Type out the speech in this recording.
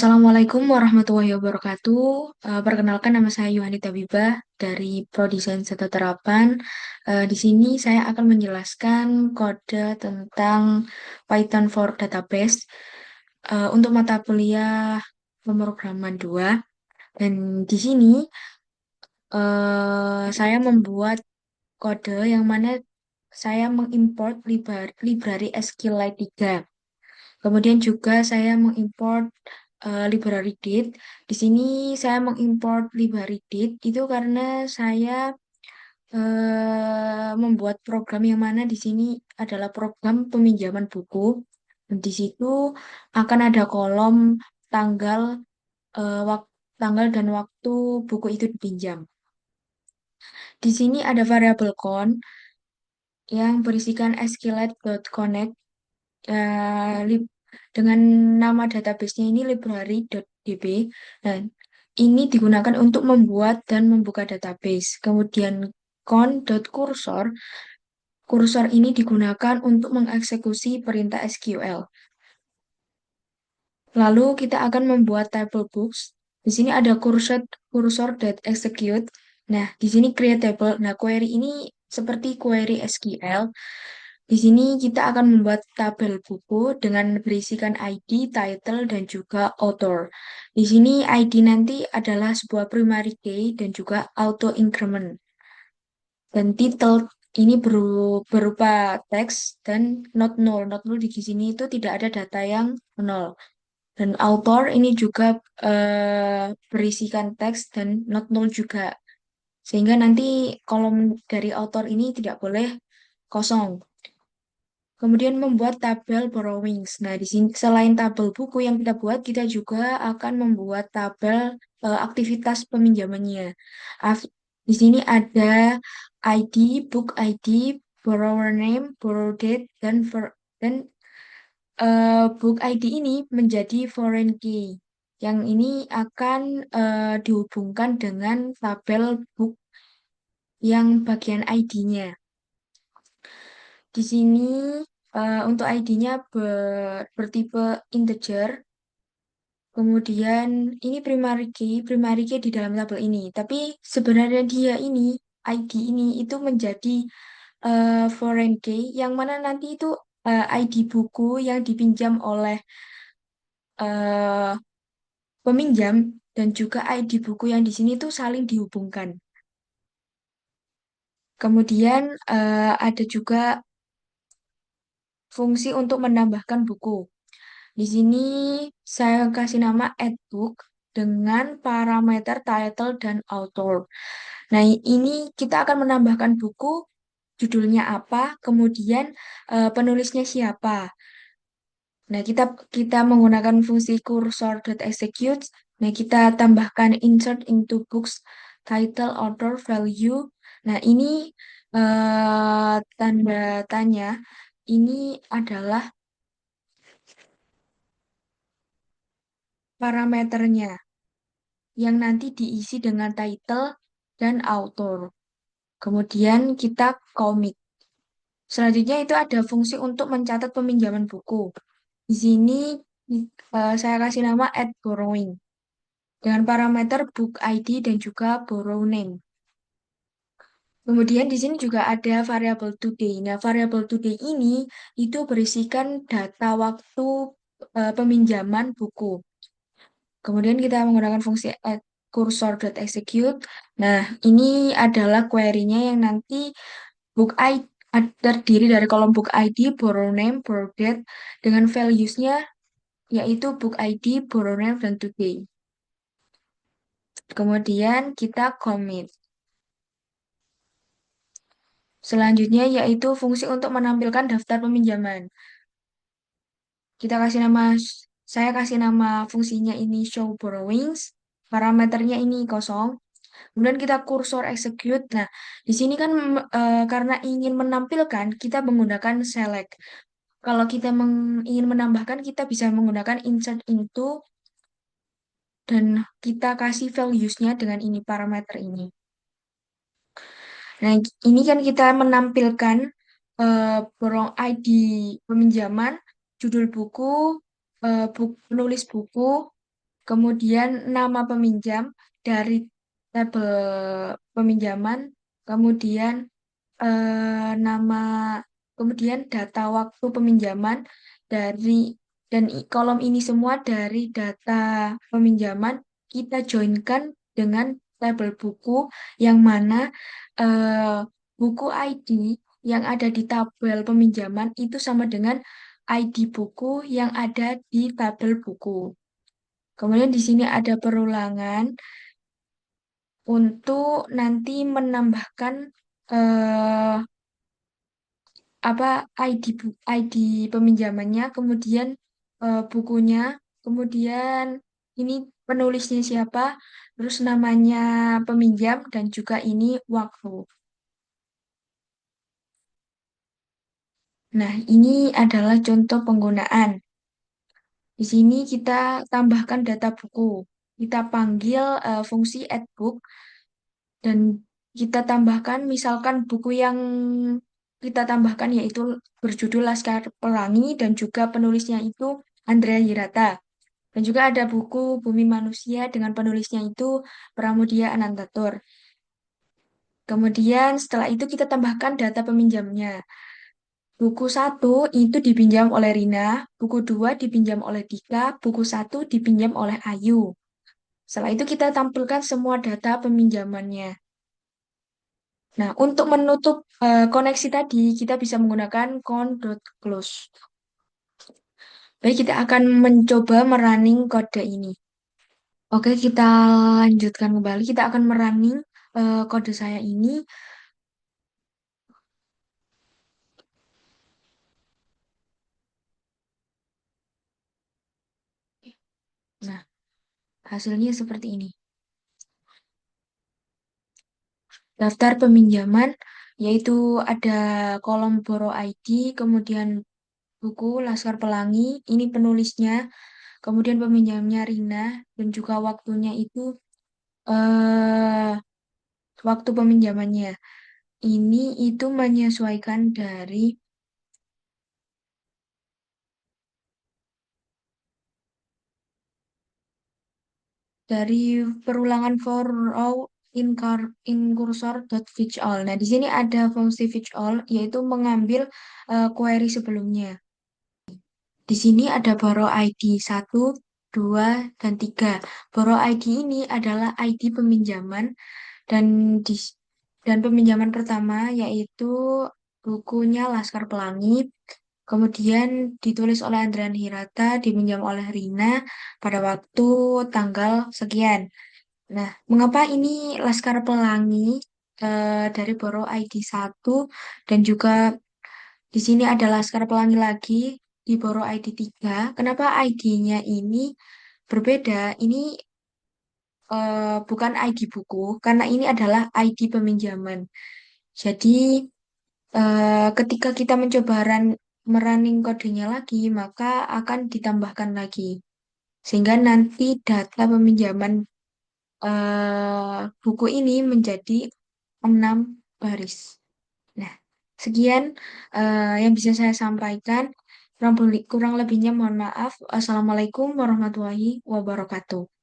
Assalamualaikum warahmatullahi wabarakatuh. Perkenalkan nama saya Yohani Tabibah dari Prodi Sains Data Terapan. Di sini saya akan menjelaskan kode tentang Python for Database untuk mata kuliah pemrograman 2. Dan di sini saya membuat kode yang mana saya mengimport library SQLite 3. Kemudian juga saya mengimport library dit. Di sini saya mengimport library dit itu karena saya membuat program yang mana di sini adalah program peminjaman buku. Dan di situ akan ada kolom tanggal tanggal dan waktu buku itu dipinjam. Di sini ada variabel count yang berisikan SQLite.connect dengan nama database-nya ini library.db. Dan ini digunakan untuk membuat dan membuka database. Kemudian count.cursor, kursor ini digunakan untuk mengeksekusi perintah SQL. Lalu kita akan membuat table books. Di sini ada cursor.execute. Nah, di sini create table. Nah, query ini seperti query SQL. Di sini kita akan membuat tabel buku dengan berisikan ID, title, dan juga author. Di sini ID nanti adalah sebuah primary key dan juga auto increment. Dan title ini berupa teks dan not null. Not null di sini itu tidak ada data yang nol. Dan author ini juga berisikan teks dan not null juga. Sehingga nanti kolom dari author ini tidak boleh kosong. Kemudian membuat tabel borrowings. Nah, di sini selain tabel buku yang kita buat, kita juga akan membuat tabel aktivitas peminjamannya. Di sini ada ID, book ID, borrower name, borrow date, dan book ID ini menjadi foreign key. Yang ini akan dihubungkan dengan tabel book yang bagian ID-nya. Di sini untuk ID-nya bertipe integer. Kemudian ini primary key di dalam tabel ini. Tapi sebenarnya dia ini, ID ini itu menjadi foreign key yang mana nanti itu ID buku yang dipinjam oleh eh, peminjam dan juga ID buku yang di sini tuh saling dihubungkan. Kemudian ada juga fungsi untuk menambahkan buku. Di sini saya kasih nama add book dengan parameter title dan author. Nah, ini kita akan menambahkan buku, judulnya apa, kemudian penulisnya siapa. Nah, kita menggunakan fungsi cursor.execute. Nah, kita tambahkan insert into books title author value. Nah, ini tanda tanya ini adalah parameternya yang nanti diisi dengan title dan author. Kemudian kita commit. Selanjutnya itu ada fungsi untuk mencatat peminjaman buku. Di sini saya kasih nama add borrowing dengan parameter book ID dan juga borrow name. Kemudian di sini juga ada variabel today. Nah, variabel today ini itu berisikan data waktu peminjaman buku. Kemudian kita menggunakan fungsi add cursor.execute. Nah, ini adalah query-nya yang nanti book ID terdiri dari kolom book ID, borrow name, borrow date dengan values-nya yaitu book ID, borrow name, dan today. Kemudian kita commit. Selanjutnya yaitu fungsi untuk menampilkan daftar peminjaman. Kita kasih nama, saya kasih nama fungsinya ini show borrowings, parameternya ini kosong. Kemudian kita kursor execute. Nah, di sini kan karena ingin menampilkan, kita menggunakan select. Kalau kita ingin menambahkan, kita bisa menggunakan insert into dan kita kasih values-nya dengan ini parameter ini. Nah, ini kan kita menampilkan borong ID peminjaman, judul buku, penulis buku, kemudian nama peminjam dari tabel peminjaman, kemudian nama, kemudian data waktu peminjaman dari kolom ini semua dari data peminjaman kita joinkan dengan tabel buku yang mana eh, buku ID yang ada di tabel peminjaman itu sama dengan ID buku yang ada di tabel buku. Kemudian di sini ada perulangan untuk nanti menambahkan eh, apa ID peminjamannya, kemudian bukunya, kemudian ini penulisnya siapa, terus namanya peminjam dan juga ini waktu. Nah, ini adalah contoh penggunaan. Di sini kita tambahkan data buku. Kita panggil fungsi add book dan kita tambahkan misalkan buku yang kita tambahkan yaitu berjudul Laskar Pelangi dan juga penulisnya itu Andrea Hirata. Dan juga ada buku Bumi Manusia dengan penulisnya itu Pramudia Anantatur. Kemudian setelah itu kita tambahkan data peminjamnya. Buku satu itu dipinjam oleh Rina, buku 2 dipinjam oleh Dika, buku satu dipinjam oleh Ayu. Setelah itu kita tampilkan semua data peminjamannya. Nah, untuk menutup koneksi tadi, kita bisa menggunakan count.close. Baik, kita akan mencoba merunning kode ini. Oke, kita lanjutkan kembali. Kita akan merunning kode saya ini. Nah, hasilnya seperti ini. Daftar peminjaman, yaitu ada kolom borrow ID, kemudian buku Laskar Pelangi, ini penulisnya, kemudian peminjamnya Rina, dan juga waktunya itu eh, waktu peminjamannya. Ini itu menyesuaikan dari perulangan for all in cursor dot fetch all. Nah, di sini ada fungsi fetch all yaitu mengambil query sebelumnya. Di sini ada borrow ID 1, 2, dan 3. Borrow ID ini adalah ID peminjaman dan di dan peminjaman pertama yaitu bukunya Laskar Pelangi. Kemudian ditulis oleh Andrian Hirata, dipinjam oleh Rina pada waktu tanggal sekian. Nah, mengapa ini Laskar Pelangi dari Borrow ID 1 dan juga di sini ada Laskar Pelangi lagi di Borrow ID 3. Kenapa ID-nya ini berbeda? Ini bukan ID buku karena ini adalah ID peminjaman. Jadi ketika kita mencoba merunning kodenya lagi, maka akan ditambahkan lagi. Sehingga nanti data peminjaman buku ini menjadi 6 baris. Nah, sekian yang bisa saya sampaikan. Kurang lebihnya mohon maaf. Assalamualaikum warahmatullahi wabarakatuh.